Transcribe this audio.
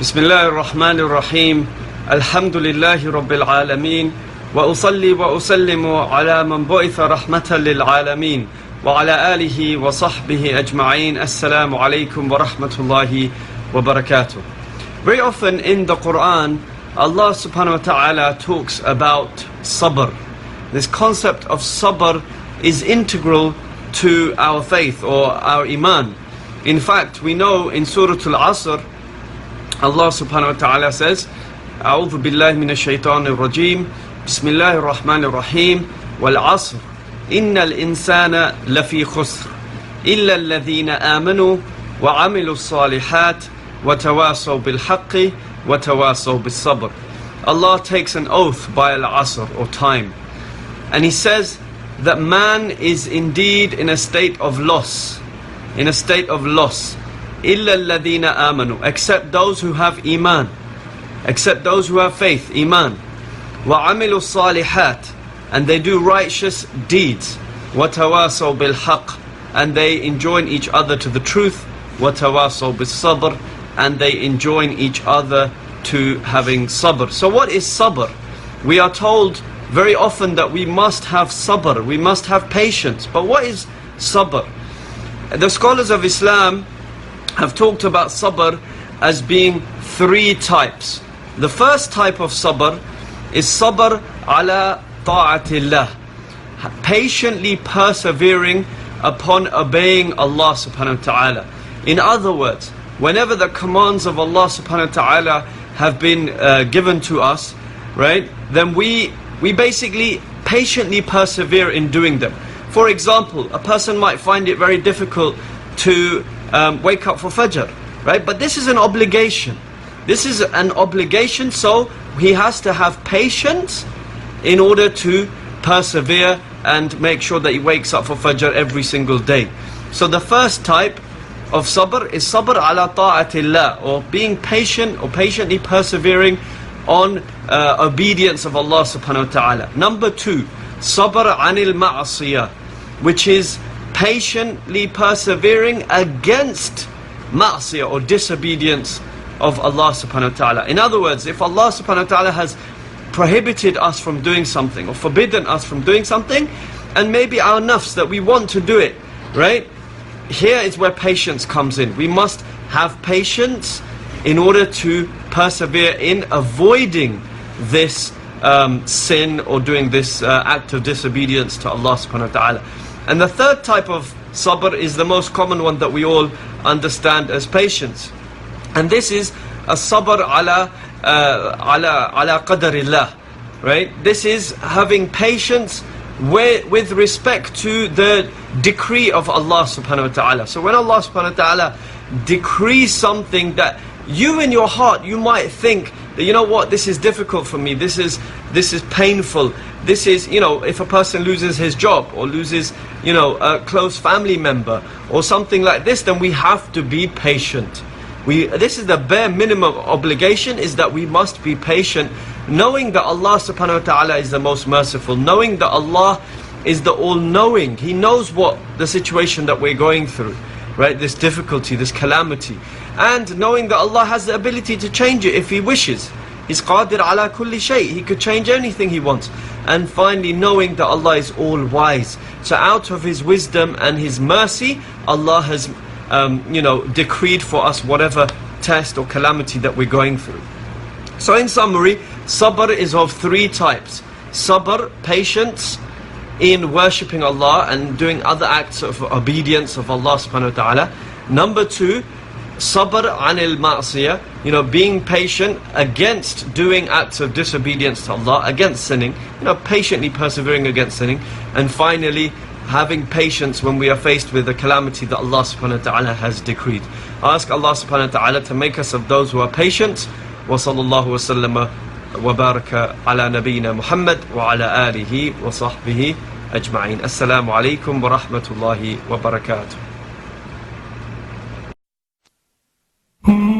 بسم الله الرحمن الرحيم الحمد لله رب العالمين وأصلي وأسلم على من بعث رحمة للعالمين وعلى آله وصحبه أجمعين. السلام عليكم ورحمة الله وبركاته. Very often in the Quran, Allah subhanahu wa ta'ala talks about Sabr. This concept of Sabr is integral to our faith or our Iman. In fact, we know in Surah Al-Asr, Allah subhanahu wa ta'ala says, أعوذ بالله من الشيطان الرجيم بسم الله الرحمن الرحيم والعصر إن الإنسان لفي خسر إلا الذين آمنوا وعملوا الصالحات وتواصوا بالحق وتواصوا بالصبر. Allah takes an oath by Al-Asr or time, and He says that man is indeed in a state of loss, in a state of loss. إِلَّا الَّذِينَ آمَنُوا, except those who have Iman, except those who have faith, Iman. وَعَمِلُوا الصَّالِحَاتِ, and they do righteous deeds. وَتَوَاصَوْا بِالْحَقِّ, and they enjoin each other to the truth. وَتَوَاصَوْا بِالصَّبْرِ, and they enjoin each other to having sabr. So what is sabr? We are told very often that we must have sabr, we must have patience. But what is sabr? The scholars of Islam have talked about sabr as being three types. The first type of sabr is sabr ala ta'atillah, patiently persevering upon obeying Allah subhanahu wa ta'ala. In other words, whenever the commands of Allah subhanahu wa ta'ala have been given to us, right, then we basically patiently persevere in doing them. For example, a person might find it very difficult to wake up for Fajr, right? But this is an obligation. This is an obligation, so he has to have patience in order to persevere and make sure that he wakes up for Fajr every single day. So the first type of sabr is sabr ala ta'atillah, or being patient or patiently persevering on obedience of Allah subhanahu wa ta'ala. Number two, sabr anil ma'asiyah, which is patiently persevering against ma'asiyah or disobedience of Allah subhanahu wa ta'ala. In other words, if Allah subhanahu wa ta'ala has prohibited us from doing something or forbidden us from doing something, and maybe our nafs that we want to do it, right? Here is where patience comes in. We must have patience in order to persevere in avoiding this sin or doing this act of disobedience to Allah subhanahu wa ta'ala. And the third type of sabr is the most common one that we all understand as patience. And this is a sabr ala qadarillah, right? This is having patience with respect to the decree of Allah subhanahu wa ta'ala. So when Allah subhanahu wa ta'ala decrees something that you in your heart, you might think that, you know what, this is difficult for me, this is painful, this is, you know, if a person loses his job or loses, you know, a close family member or something like this, then we have to be patient. This is the bare minimum obligation, is that we must be patient, knowing that Allah subhanahu wa ta'ala is the most merciful, knowing that Allah is the all-knowing. He knows what the situation that we're going through, right? This difficulty, this calamity. And knowing that Allah has the ability to change it if He wishes. He's qadir ala kulli shay. He could change anything He wants. And finally, knowing that Allah is all-wise. So out of His wisdom and His mercy, Allah has decreed for us whatever test or calamity that we're going through. So in summary, sabr is of three types. Sabr, patience in worshipping Allah and doing other acts of obedience of Allah subhanahu wa ta'ala. Number two, sabr anil ma'asiyah, being patient against doing acts of disobedience to Allah, against sinning, patiently persevering against sinning. And finally, having patience when we are faced with the calamity that Allah subhanahu wa ta'ala has decreed. I ask Allah subhanahu wa ta'ala to make us of those who are patient. Wa sallallahu wa sallama wa baraka ala nabiyyina Muhammad wa ala alihi wa sahbihi ajma'in. Assalamu alaikum wa rahmatullahi wa barakatuh. Mm-hmm.